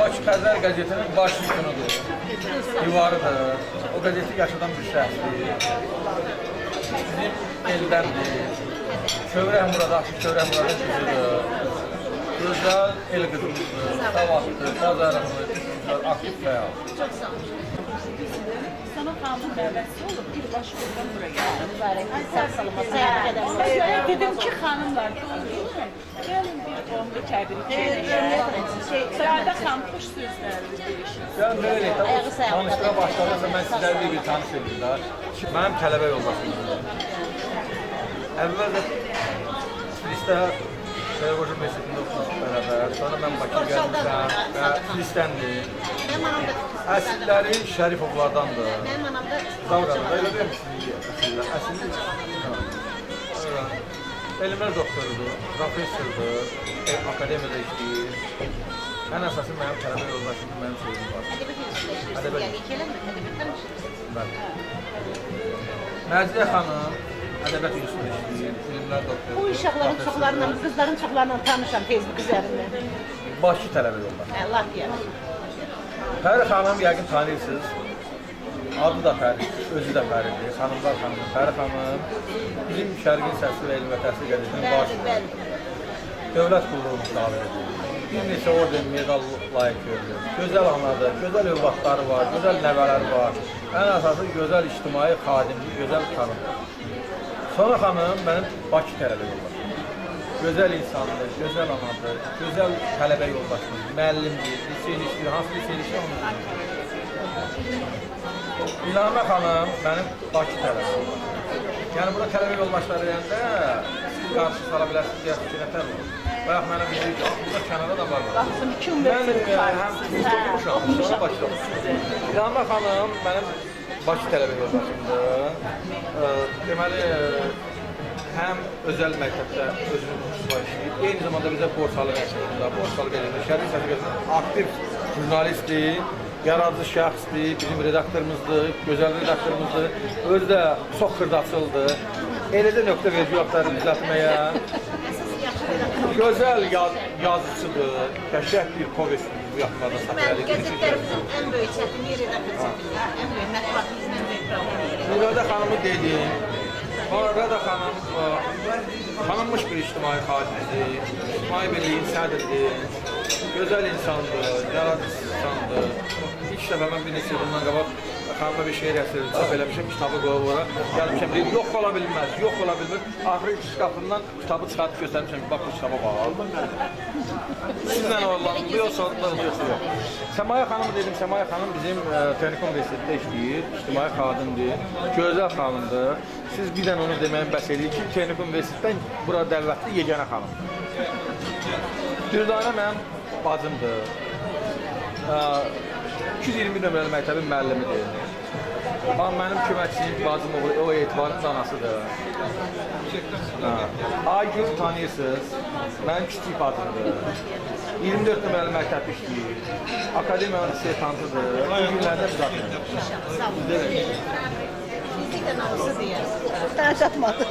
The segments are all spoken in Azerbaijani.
Bakı Xəzər qəzetinin baş sütunudur, divarıdır. O qəzeti yaşadan bir şəxsdir. Bizim eldəndir. Kövrək Muradakı Kövrək Muradın kızıdır. Gözəl el qızımızdır, savaddır, bazarımdır, aktiv fəal. Çox sağ olun. Sana xanımın dəvəsi olub, birbaşa buradan bura gəldi. Mübarək, sağ salama, səyahət edəlim. Sonra dedim ki, xanımlar, gəlin bir qondu təbrik edək. Sadə xanım, xoş sözləriniz deyişin. Yəni, belə tanışdıra başlarsa, mən sizləri bir tanış edim də. Mənim tələbə yoldaşımdır. Əvvəldə Filistə Pedagojik Universitetində oxumuşum bərabər. Sonra mən Bakıya gəlmişəm və Filistəndir. Əsilləri Şərifovlardandır. Mənim anam da Zavrada, elə demişsiniz əsillər. Əsillər. Elmlər doktorudur, professordur, akademiyada işləyir. Ən əsası mənim tələbə yoldaşımdır, mənim sözüm var. ədəbiyyat üniversitesi, ədəbiyyatdan Bəli. Məziyə xanım ədəbiyyat üniversitesində işləyir, filmlər doktorudur. bu uşaqların çoxlarla, qızların çoxlarla tanışam Facebook üzərindən. Bakı tələbə yoldaşı. Allah deyər. Fəri xanım yəqin tanıyırsınız. Adı da Fəridir, özü də Fəridir. Xanımlar xanım. Fəri xanım bizim Şərqin Səsi və Elm və Təhsil qəzetinin başıdır. Dövlət qulluğunu davet edir. Bir neçə orden, medal layiq görülür. Gözəl anadır, gözəl övladları var, gözəl nəvələri var. Ən əsası gözəl ictimai xadimdir, gözəl xanımdır. Sonra xanım mənim Bakı tələbə yoldaşım. Gözəl insandır, gözəl anadır, gözəl tələbə yoldaşımdır, müəllimdir, liseyin işləyir, hansı liseyin işləyir onu İlhamə xanım mənim Bakı tələbə yoldaşım. Yəni burada tələbə yoldaşları deyəndə siz qarşı sala bilərsiniz, deyək ki, nətər olur. Bayaq mənə bildirir ki, burada kənarda da var. Baxsın, 2 Mən həm oxumuşam, sonra başladım. İlhamə xanım mənim Bakı tələbə yoldaşımdır. Deməli, həm özəl məktəbdə özünün kursuna işləyir, eyni zamanda bizə Borsalı məktəbində, Borsalı qəzetində, Şərqin Səsi qəzetində aktiv jurnalistdir, yaradıcı şəxsdir, bizim redaktorumuzdur, gözəl redaktorumuzdur, özü də çox xırdaçıldır. Eləcə nöqtə vergi yoxları düzəltməyə, gözəl yazıcıdır, qəşəng bir povestdir bu yaxınlarda saxlayalım. Qəzetlərimizin ən böyük çətinliyi redaktor çətinliyi, ən böyük mətbuatımızın ən böyük problemi. Miradə xanımı dedim. Rəda xanım tanınmış bir ictimai xadimdir, ictimai birliyin sədridir, gözəl insandır, yaradıcı insandır. İlk dəfə mən bir neçə bundan qabaq xanıma bir şeir əsəri çap eləmişəm, kitabı qoyub ora. Gəlmişəm, deyim, yox ola bilməz, yox ola bilmir. Axırı şkafından kitabı çıxartıb göstərmişəm ki, bax bu kitaba bax. Sizlə olanlıyorsa, yoxsa yox. Səmaya xanım dedim, Səmaya xanım bizim Texnikum Universitetdə işləyir, ictimai xadimdir, gözəl xanımdır. Siz bir dənə onu deməyim bəs edir ki, Texnikum Universitetdən bura dəvətli yeganə xanımdır. Dürdanə mənim bacımdır. 221 nömrəli məktəbin müəllimidir. Mənim köməkçiyim, bacım o etibarın danasıdır. Aygül tanıyırsınız, mənim kiçik bacımdır. 24 nömrəli məktəb işləyir. Akademiyanın setantıdır. Bu günlərdə müzakirə. Sağ olun. Bizlik də namusu deyər. Daha çatmadı.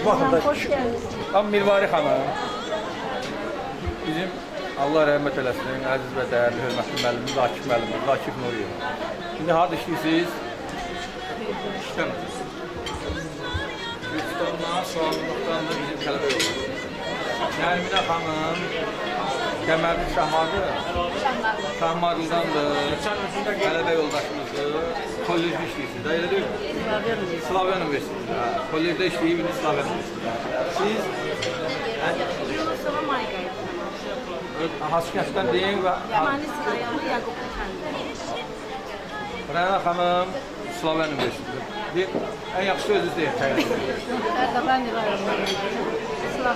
Baxın da, Mirvari xanım, bizim Allah rəhmət eləsin, əziz və dəyərli, hörmətli müəllimimiz, Akif müəllimimiz, Akif Nuriyev. Şimdi harada işləyirsiniz? İşləmirsiniz. Gürcistandan, Suallıqdan da bizim tələbə yoldaşımız. Nərminə xanım, Qəmərli Şahmarlıdandır, tələbə yoldaşımızdır, kollejdə işləyirsiniz, də elə deyil mi? Slavyan Universitetində, kollejdə işləyib, Slavyan Universitetində. Siz? Yunusova Mayqaydı. Haskəşdən deyin və... Yamani Sırayamı Yaqub Əfəndi. Rəna xanım, Slavyan Universitetində. Ən yaxşı özünüz deyin, təyin edin. Ərdəban rayonunda.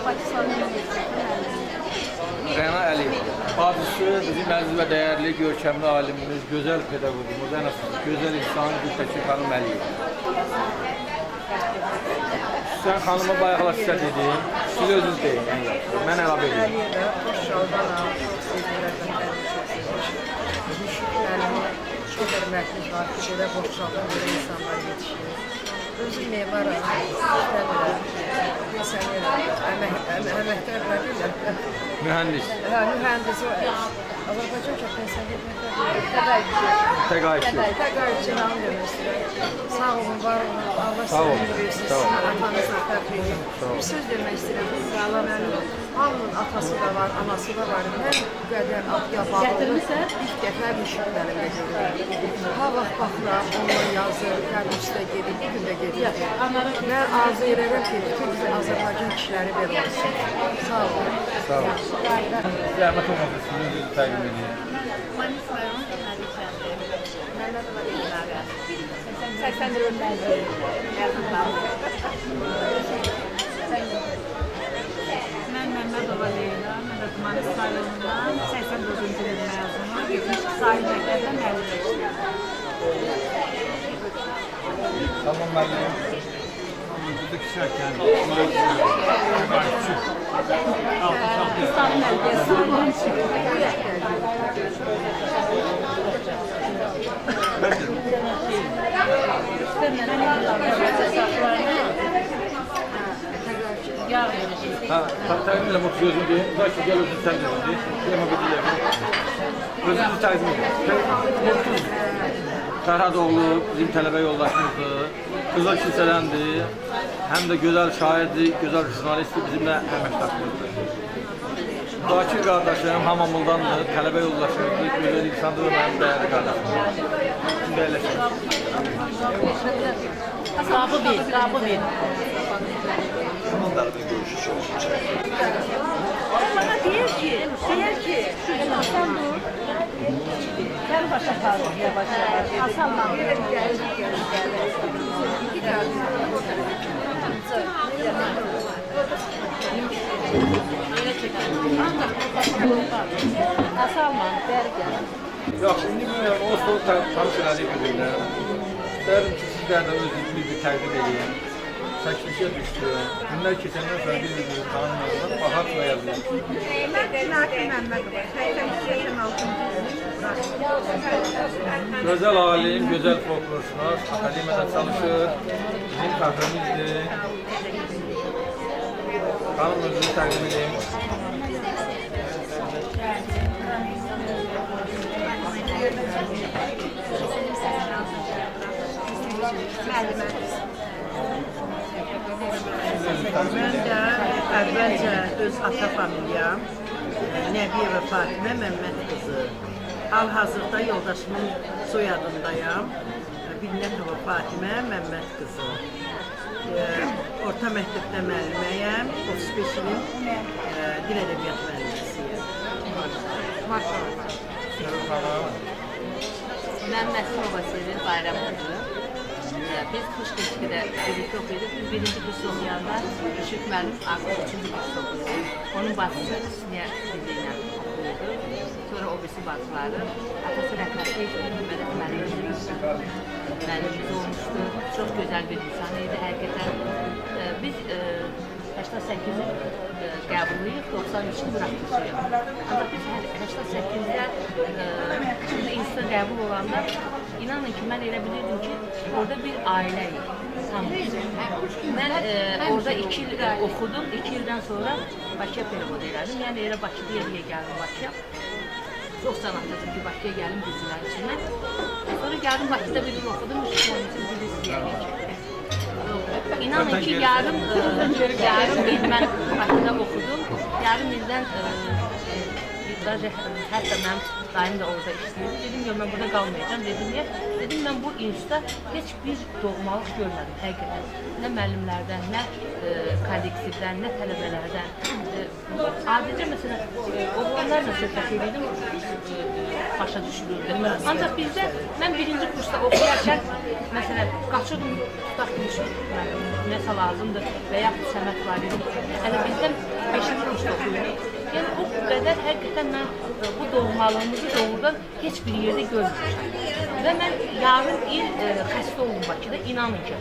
Bakistan Universitetində. Rəna Əliyev. Bacısı bizim əziz və dəyərli, görkəmli alimimiz, gözəl pedaqogumuz, ən əsas gözəl insan Gültəkin xanım Əliyev. Sən xanıma bayaqlar sizə dedim, siz özünüz deyin, ən yaxşı. Mən əlavə edeyim. Çok hürmetli var, böyle borçlardan böyle insanlar yetişiyor. Özüm memarım, əməkdar var. Mühendis. Mühendis var. Azərbaycan çox təsəvvür Təqaüdçü. Təqaüdçü hanım demək istəyirəm. Sağ olun, var olun. Allah Sağ olun. sizin bilirsiniz. Sağ olun. Atanızla təbrik. Bir söz demək istəyirəm. Bu qala mənim hamının atası da var, anası da var. Hər qədər at yabağı ilk dəfə müşrik mənimlə görürəm. Ha vaxt baxıram, onunla yazır, kərmişdə gedib, bir gün də gedib. Və arzu edirəm ki, bütün bizi Azərbaycan kişiləri belə olsun. Sağ olun. Sağ olun. Zəhmət olmasa sizin özünüzü təqdim edin. Mən Məmmədova Leyla, Mədəd rayonundan 89-cu il məzunu, 72 sayı məktəbdə müəllim işləyirəm. Tamam müəllim. Buradakı şərkən, təqaüdçü. İstanbul Məlikəsi. Yağ verəcək. Ha, təqdim elə bu sözünü deyim. Uzaq ki, gəl özünü təqdim edin. Yema bir deyəm. Özünüzü təqdim edin. Fərhadoğlu bizim tələbə yoldaşımızdır. Qızıl kilsələndir. Həm də gözəl şairdir, gözəl jurnalistdir, bizimlə əməkdaşımızdır. Bakir qardaşım Hamamıldandır, tələbə yoldaşımızdır, gözəl insandır və mənim dəyərli qardaşımdır. Şimdi əyləşək. Qabı bir. Onlarla görüşü çok güzel. Bana deyir ki, şu Hasan dur. Gel başa kaldır, yavaş. Hasan'la. Hasan'la, Bergen. Yox, indi bilmirəm, o stolu tanış elədik özümlə. İstərdim ki, sizlərdən özünüzü bir təqdim edeyim. Çəkilişə düşdü. Günlər keçəndən sonra bir-birimizi tanımıyorlar, baxaq və yazılır. Mən Nakil Məmmədova, 82 yaşım 6-cı Gözəl alim, gözəl folklorşünas, akademiyada çalışır, bizim fəxrimizdir. Xanım özünü təqdim edeyim. Mən də əvvəlcə öz ata familiyam Nəbiyeva Fatimə Məmməd qızı. Hal-hazırda yoldaşımın soyadındayam. Binnətova Fatimə Məmməd qızı. Orta məktəbdə müəlliməyəm. 35 ilin dil ədəbiyyat müəlliməsiyəm. Mən Məsumova Sevil Bayram qızı. Biz Kuşkeşki'de birlikte okuyorduk. Biz birinci kurs okuyanda Işık müəllim artık üçüncü kurs okuyordu. Onun bacısı Hüsniye Dizi'yle okuyordu. Sonra o birisi bacıları. Atası rəhmətli Məhəmməd müəllimimiz olmuştu. Çok güzel bir insanıydı həqiqətən. Biz 88'i qəbulluyuz, 93'ü bırakmışıyıq. Ancaq biz 88'də şimdi insan qəbul olanda inanın ki, mən elə bilirdim ki, orada bir ailəyik. Mən orada 2 il oxudum, 2 ildən sonra Bakıya perevod elədim. Yəni elə Bakıda yeriyə gəldim Bakıya. Çox can atladım ki, Bakıya gəlim dizilərin içindən. Sonra gəldim Bakıda bir il oxudum, 3 il diziliyyə çəkdim. İnanın ki, yarım il mən Bakıda oxudum. Yarım ildən hətta mənim dayım da orada işləyirdi. Dedim ki, mən burada qalmayacağım. Dedim ki, mən bu institutda heç bir doğmalıq görmədim həqiqətən. Nə müəllimlərdən, nə kollektivdən, nə tələbələrdən. Adicə, məsələn, oğlanlarla söhbət edirdim, başa düşülürdü. Ancaq bizdə, mən birinci kursda oxuyarkən, məsələn, qaçırdım, tutaq nəsə lazımdır və yaxud səmət var edim. Hələ bizdən 5-ci kursda oxuyuruq. Yəni, o qədər həqiqətən mən bu doğmalığımızı doğrudan heç bir yerdə görmüşəm. Və mən yarım il xəstə oldum Bakıda, inanın ki.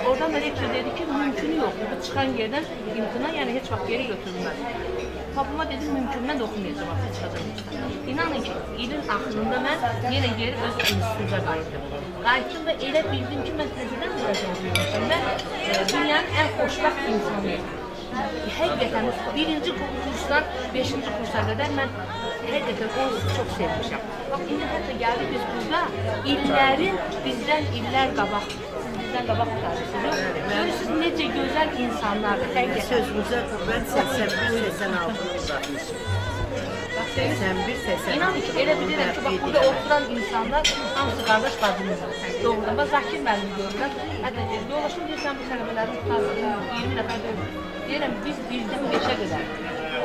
Oradan da rektor dedi ki, mümkünü yoxdur. Bu çıxan yerdən imtina, yəni heç vaxt geri götürülməz. Babama dedim, mümkün mən də oxumayacağam fizika. İnanın ki, ilin axırında mən yenə geri öz instituta qayıtdım. Qayıtdım və elə bildim ki, mən təzədən biləcəm və dünyanın ən xoşbəxt insanıyım. Həqiqətən birinci kursdan 5-ci kursa qədər mən həqiqətən o hissi çox sevmişəm. Bax, indi hətta gəldi biz burada illərin bizdən illər qabaq, siz bizdən qabaq tutarırsınız. Görürsünüz necə gözəl insanlardır həqiqətən. Sözünüzə qurban 81-86 uzatmışım. 81-86. İnanın ki, elə bilirəm ki, bax, burada oturan insanlar hamısı qardaş bacımızdır. Doğrudan, bax, Zakir müəllimi görürlər. Hətta yoldaşım deyirsən, bu tələbələrin tutarlığı 20 nəfər görürlər. Deyirəm, biz 1-dən 5-ə qədər.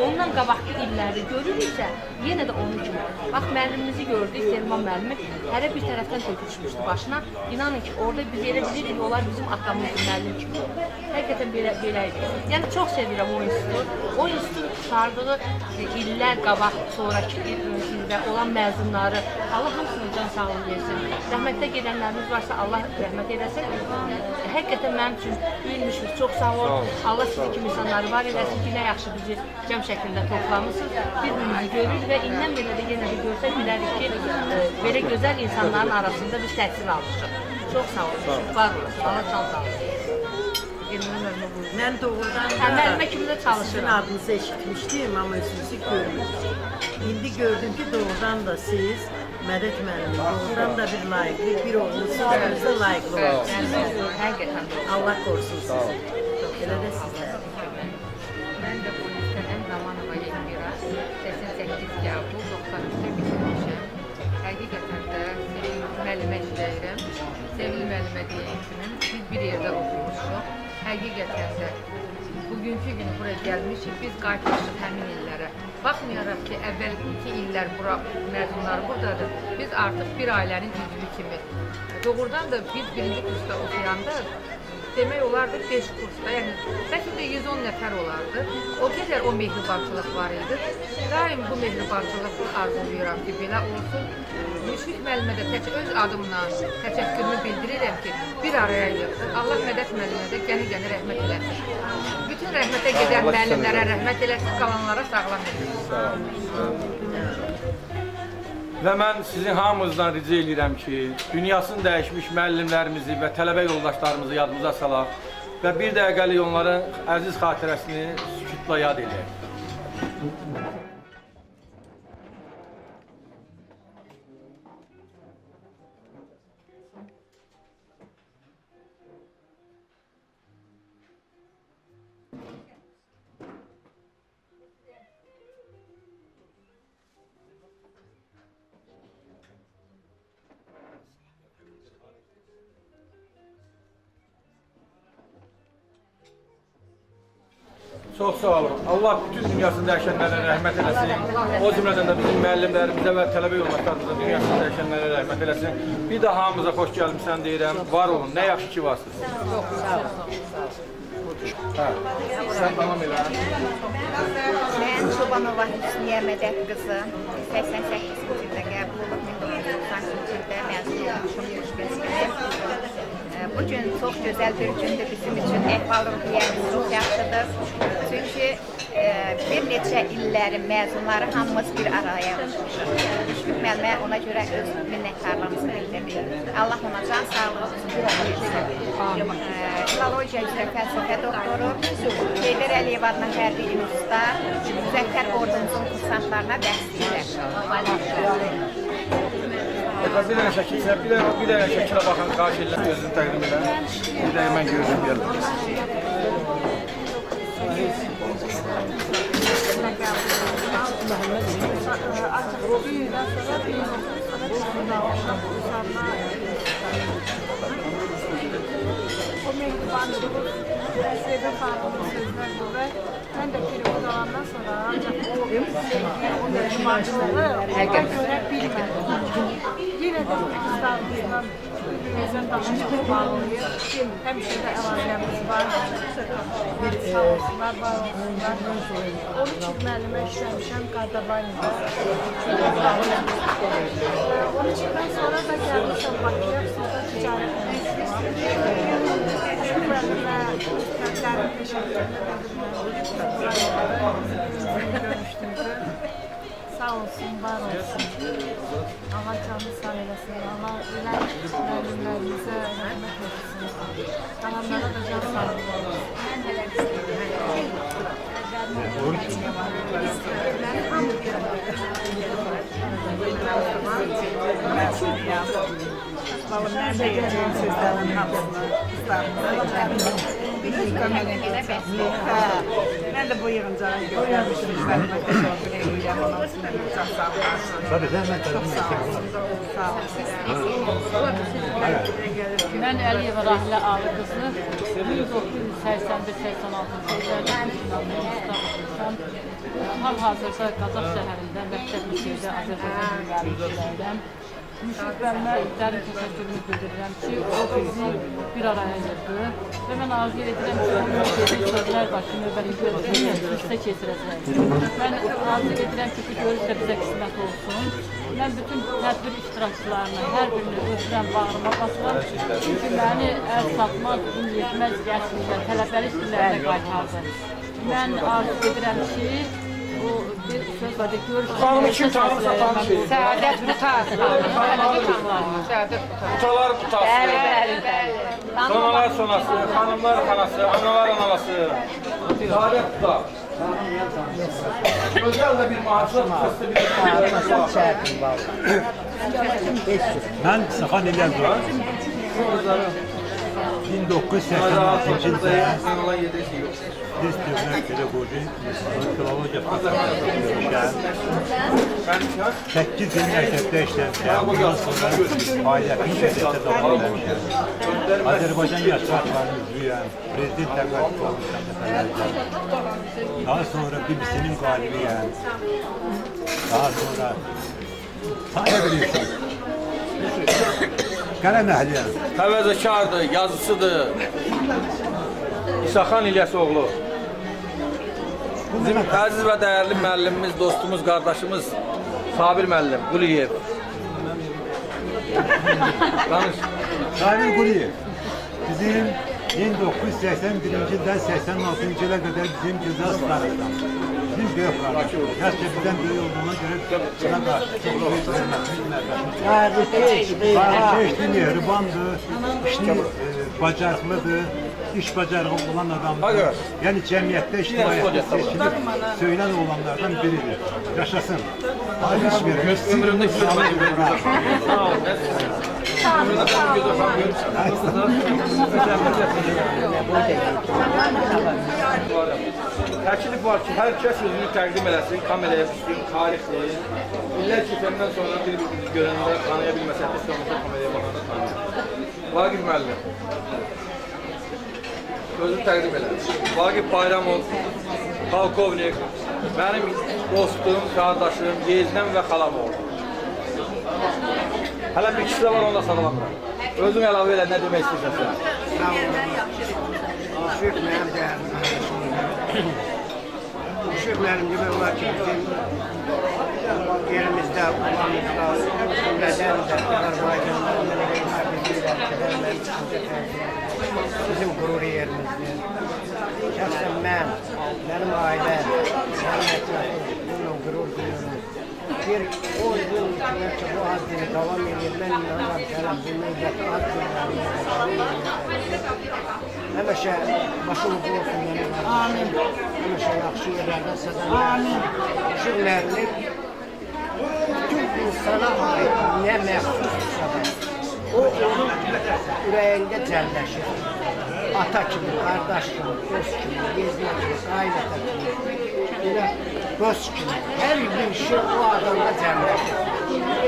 Ondan qabaqki illəri görürüksə, yenə də onun kimi. Bax, müəllimimizi gördük, Selman müəllimi hərə bir tərəfdən tökülmüşdü başına. İnanın ki, orada biz elə bilirik, onlar bizim atamızın müəllim kimi. Həqiqətən belə idi. Yəni, çox sevirəm o institutu. O institutun tutardığı illər qabaq, sonraki ildə olan məzunları, Allah hamısına can sağlığı versin. Rəhmətdə gedənlərimiz varsa, Allah rəhmət eləsin. Həqiqətən mənim üçün büyümüşsünüz, çox sağ olun. Allah sizi kimi insanları var eləsin ki, nə yaxşı bizi cəm şəklində toplamısınız. Bir-birimizi görürük və indən belə də yenə də görsək bilərik ki, belə gözəl insanların arasında biz təhsil almışıq. Çox sağ olun, var olasın, Allah can sağlığı. Mən doğrudan müəllimə kimi də çalışıram. Sizin adınızı eşitmişdim, amma özünüzü görmüşdüm. İndi gördüm ki, doğrudan da siz Mədət müəllimin doğrudan da bir layiqli, bir oğlusu özünüzə layiqli olursunuz. Həqiqətən də. Allah qorusun sizi. Elə də sizlər. Mən də bu lisədən Zamanova Elmira, 88 qəbul, 93-də bitirmişəm. Həqiqətən də Sevil müəllimə işləyirəm. Sevil müəllimə deyən kimi biz bir yerdə oturmuşuq. Həqiqətən də bugünkü gün buraya gəlmişik, biz qayıtmışıq həmin illərə. Baxmayaraq ki, əvvəlki illər məzunları buradadır, biz artıq bir ailənin üzvü kimi. Doğrudan da biz birinci kursda oxuyanda demək olardı 5 kursda, yəni bəlkə də 110 nəfər olardı. O qədər o mehribançılıq var idi. Daim bu mehribançılığı arzulayıram ki, belə olsun. Müşfiq müəllimə də öz adımla təşəkkürümü bildirirəm ki, bir araya yığdı. Allah Mədət müəllimə də gəni rəhmət eləsin. Bütün rəhmətə gedən müəllimlərə rəhmət eləsin, qalanlara sağlam eləsin. Və mən sizin hamınızdan rica edirəm ki, dünyasını dəyişmiş müəllimlərimizi və tələbə yoldaşlarımızı yadımıza salaq və bir dəqiqəlik onların əziz xatirəsini sükutla yad edək. Çox sağ olun. Allah bütün dünyasını dəyişənlərə rəhmət eləsin. O cümlədən də bizim müəllimlərimizə və tələbə yoldaşlarımıza dünyasını dəyişənlərə rəhmət eləsin. Bir də hamımıza xoş gəlmişsən deyirəm. Var olun. Nə yaxşı ki varsınız. Sən tamam elə. Mən Çobanova Hüsniyə Mədət qızı 88-ci ildə qəbul olub 1993-cü ildə məzun olmuşum Müşfiq. Bu gün çox gözəl bir gündür bizim üçün. Əhval-ruhiyyəmiz çox yaxşıdır. Çünki bir neçə illərin məzunları hamımız bir araya olmuşuq. Müşfiq müəllimə ona görə öz minnətdarlığımızı bildiririk. Allah ona can sağlığı versin. Filologiya üzrə fəlsəfə doktoru, Heydər Əliyev adına hərbi institutda Müzəffər ordumuzun kursantlarına dərs verir. Bir dənə şəkilə baxın, xahiş edirəm, özünü təqdim edən. Bir dənə mən gözüm gəldim. O mehribançılığı Sevil xanımın sözünə görə mən də period alandan sonra ancaq o mehribançılığı ona görə bilmədim. Yenə də kızlarımızla bir-birimizdən daha çox bağlıyıq. Həmişə də əlaqəmiz var. Sağ olsunlar, var olsunlar. 13 il müəllimə işləmişəm Qardabayında. 13 ildən sonra da gəlmişəm Bakıya, xüsusən ticarət müəllimə, müəllimə, təşəkkür edirəm. sağ olsun, var olsun. Allah canı sağ eylesin. Allah ölen müəllimlərimizə rəhmət etsin. Qalanlara da can sağlığı olsun. Ben de geleceğim sizlerin hamısını. Ben de bu yığıncağı görmüşüm. Üzerime teşekkür edeceğim. Onun için de çok sağ olasın. Tabii sen ben Çok sağ olsun. Sağ olsun. Mən Əliyeva Rahilə Alı qızı 1981-86-cı illərdə hal-hazırda Qazax şəhərində məktəb liseydə Azərbaycan dilləri işləyirəm. Müşfiq müəllimə dərin təşəkkürümü bildirirəm ki, o bizi bir araya yığdı və mən arzu edirəm ki, onun dediyi sözlər başı növbəli görüşdə keçirəcək. Mən arzu edirəm ki, bu görüş də bizə qismət olsun. Mən bütün tədbir iştirakçılarına, hər birini özümdən bağrıma basıram. Çünki məni əl satmaz, ün yetməz gətirlər, tələbəlik dillərinə qaytardı. Mən arzu edirəm ki, bu bir söz var, görüş... Xanımı kim tanırsa tanışır. Səadət Butas. Səadət Butas. Butalar butası. Sonalar sonası, xanımlar xanası, analar analası. Saadet Buta. Özel de bir maaşla tutası bir Ben Sahan İlyas var. 1986 yılında Dist Dövlət Pedagoji Filologiya fakültəsində 8 il məktəbdə işləmişəm. Bundan sonra ailətin şirkətdə davam etmişəm. Azərbaycan Yaşlar Partiyasının üzvüyəm. Prezident təqaüdü olmuşam dəfələrlə. Daha sonra BBC-nin qalibiyəm. Daha sonra sayı bilirsin. Qələm əhliyəm. Təvəzzəkardır, yazısıdır. İsaxan İlyasoğlu. Bizim əziz və dəyərli müəllimimiz, dostumuz, qardaşımız Sabir müəllim, Quliyev. Danış. Sabir Quliyev. Bizim 1981-ci ildən 86-cı ilə qədər bizim güzel starımızdan. Bizim böyük qardaşımız. Yaşca bizdən böyük olduğuna görə buna qarşı çox böyük hörmətimiz. Qardaşdır, mehribandır, işini bacarıqlıdır. İş bacarığı olan adamdır. Yani cemiyette, ictimaiyyətdə seçilip söylən olanlardan biridir. Yaşasın. Aziz vermiş. Ömrümdə sağlık verir. Sağ ol. Təklif var ki, hər kəs özünü təqdim eləsin, kameraya düşsün, tarixdir. İllər keçəndən sonra bir-birimizi görəndə tanıya bilməsək də sonunda kameraya baxanda tanıyır. Vaqif müəllim. Özünü təqdim eləsin. Vaqif Bayramov, polkovnik, mənim dostum, qardaşım, yeznəm və xalam oldu. Hələ bir kişi də var, onunla sağlamıram. Özün əlavə elə, nə demək istəyirsən? Müşfiq mənim dəyərli qardaşımdır. Müşfiq mənim demək olar ki, bizim yerimizdə, ulanımızda, cümlədən də, Azərbaycanda, bizim qürur yerimizdir. Şəxsən mən, mənim ailəm, mənim ətrafım bununla qürur duyuyorum. Bir 10 yıl ki, bu haddini davam edir, mən inanıram ki, bu müddəti haddini həmişə başımız olsun mənim qardaşım. Həmişə yaxşı yerlərdə səzənlər. Şükürlərini bütün insana ait nə məxsusdursa da, o onun ürəyində cəlləşir. Ata kimi, qardaş kimi, dost kimi, yeznə kimi, qaynata kimi, elə dost kimi, hər bir şey o adamda cəlləşir.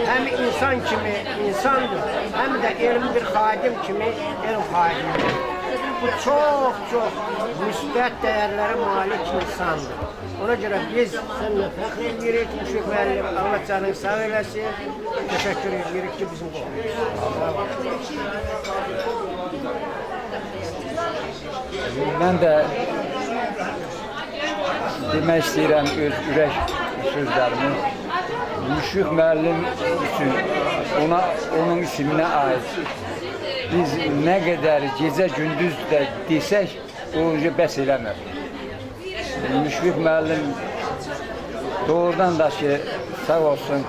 Həm insan kimi insandır, həm də elmi bir xadim kimi elm xadimidir. Bu çox müsbət dəyərlərə malik insandır. Ona görə biz sənlə fəxr edirik, Müşfiq müəllim, Allah canını sağ eləsin. Təşəkkür edirik ki, bizim qohumuz. Mən də demək istəyirəm öz ürək sözlərimi. Müşfiq müəllim üçün, onun isminə ait. Biz nə qədər gecə gündüz də desək, o bəs eləmir. Müşfiq müəllim doğrudan da ki sağ olsun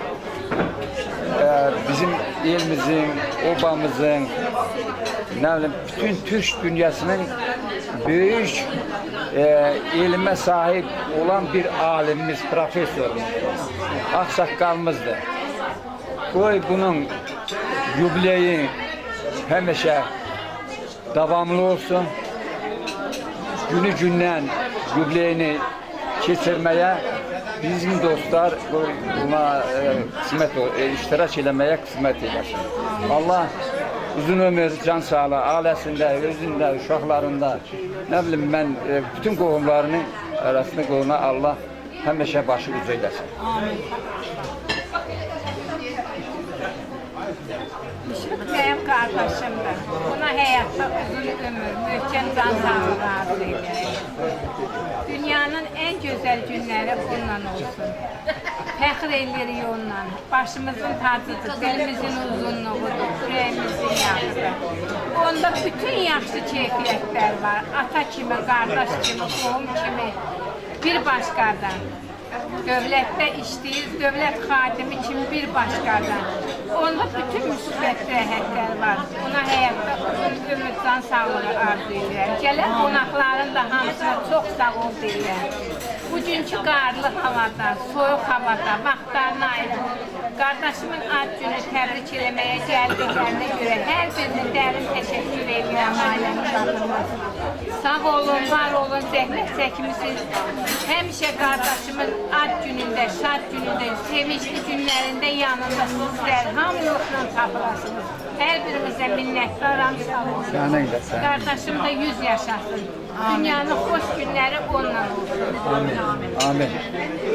bizim elimizin, obamızın, ne bileyim, bütün Türk dünyasının büyük ilme sahip olan bir alimimiz, profesörümüz, aksakalımızdır. Koy bunun yubileyi həmişə davamlı olsun. Günü gündən yubileyini keçirməyə bizim dostlar buna qismət iştirak eləməyə qismət eləsin. Allah uzun ömür, can sağlığı, ailəsində, özündə, uşaqlarında, nə bilim mən bütün qohumlarının arasında qohuna Allah həmişə başı uca eləsin. Benim kardeşimdir. Ona hayatta uzun ömür, möhkəm can sağlığı arzu ederim. Dünyanın en güzel günleri onunla olsun. Fəxr edirik onunla. Başımızın tacıdır, dilimizin uzunluğudur, ürəyimizin yaxşıdır. Onda bütün yaxşı keyfiyyətlər var. Ata kimi, qardaş kimi, qohum kimi, bir başqadan. Dövlətdə işləyir, dövlət xadimi kimi bir başqadan. Onda bütün müsbət rəhətlər var. Ona həyatda uzun ömür, can sağlığı arzu edirəm. Gələn qonaqların da hamısına çox sağ ol deyirəm. Bugünkü qarlı havada, soyuq havada, vaxtlarına ayırıb, qardaşımın ad günü təbrik eləməyə gəldiklərinə görə hər birini dərin təşəkkür edirəm ailəmiz adına. Sağ olun, var olun, zəhmət çəkmişsiniz. Həmişə qardaşımın ad günündə, şad günündə, sevinçli günlərində yanında sizlər hamılıqla tapılasınız. Hər birimizə minnətdaram, sağ olun. Qardaşım da 100 yaşasın. Dünyanın xoş günləri onunla olsun. Amin.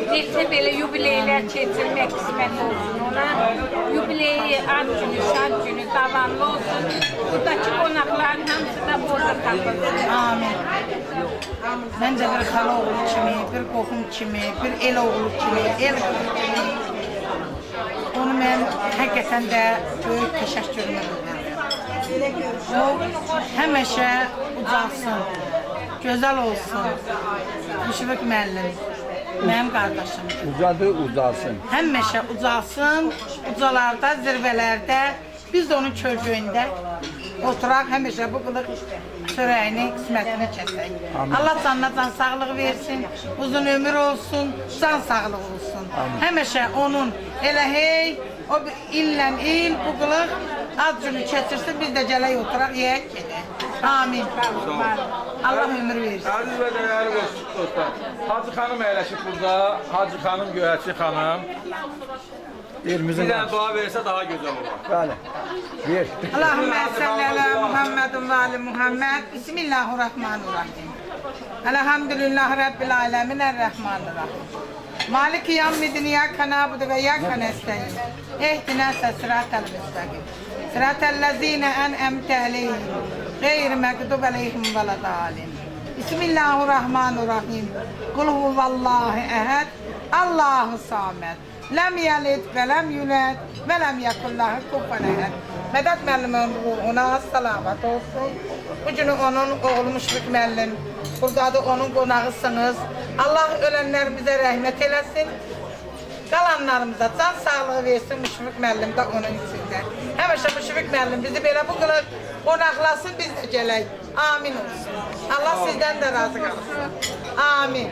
Neçə belə yubileylər keçirmək qismət olsun ona. Yubileyi, ad günü, şad günü davamlı olsun. Buradakı qonaqların hamısı da burada tapılsın. Amin. Ben de bir hala oğlu kimi, bir qohum kimi, bir el oğlu kimi, el kızı kimi. Onu mən həqiqətən də böyük təşəkkürümü bildirirəm. O həmişə ucalsın, gözəl olsun. Müşfiq müəllim, mənim qardaşımdır. Ucadı ucalsın. Həmişə ucalsın, ucalarda, zirvələrdə, biz də onun kölgöyündə oturaq, həmişə bu qılıq çörəyini, qismətini kəsək. Allah canına can sağlığı versin, uzun ömür olsun, can sağlığı olsun. Həmişə onun elə hey, o illə il bu qılıq ad günü keçirsin, biz də gələk oturaq, yeyək gedək. Amin. Allah ömür versin. Əziz və dəyərli dostlar, Hacı xanım əyləşib burada, Hacı xanım, Göyərçi xanım. Bir dənə dua verirsə daha gözəl olur. Bəli, ver. Allahümme salli ala Muhammedun ve ali Muhammed. Bismillahirrahmanirrahim. Elhamdülillahi Rabbil alemin errahmanirrahim. Maliki yevmiddin iyyake na'budu ve iyyake nestaîn. İhdina sıratal müstakîm. Sıratal lezîne en'amte aleyhim. Gayri mağdubi aleyhim veleddâlin. Bismillahirrahmanirrahim. Kul huvallahu ehad. Allahu samed. Lem yelid ve lem yulad ve lem yekun lahu kufuven ehad. Medet müəllimin ruhuna salavat olsun. Bugün onun oğlu Müşfiq müəllim. Burada da onun qonağısınız. Allah ölenlerimize rəhmət eləsin. Qalanlarımıza can sağlığı versin Müşfiq müəllim də onun içində. Həmişə Müşfiq müəllim bizi belə bu qılıq qonaqlasın, biz də gələk. Amin olsun. Allah sizdən də razı qalsın. Amin.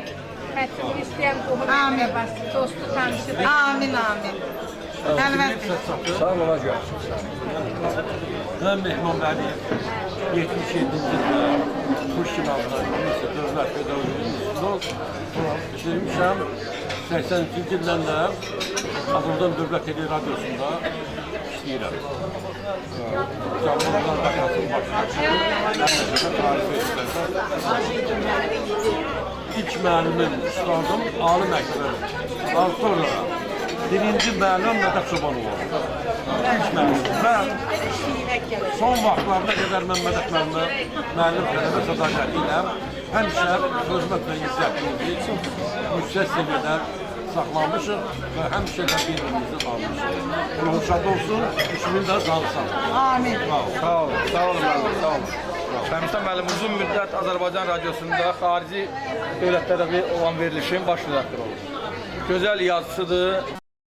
Hürmətini istəyən qohum dostu tanışı. Amin, amin. Sağ olacaqsın. Mən Mehman Əliyev 77-ci ildə Xuşkinavda dövlət pedaqoji işləmişəm. 83-cü ildən də Azərbaycan Dövlət Tele Radiosunda işləyirəm. Canlılardan Bakasın İlk müəllimim, ustadım Ali Məktəbəli. Daha sonra birinci müəllim Mədət Çobanov oldu. İlk müəllim. Və son vaxtlarda qədər mən Mədət müəllim tələbə sədaqəti ilə həmişə xidmət və izzətimizi yüksək səviyyədə saxlamışıq və həmişə də bir-birimizi almışıq. Ruhu şad olsun, işimin də canı sağ olsun. Amin. Sağ olun, sağ olun müəllim, sağ olun. Şəmistə müəllim uzun müddət Azərbaycan radiosunda xarici dövlətlərə olan verilişin baş redaktoru olur. gözəl yazısıdır.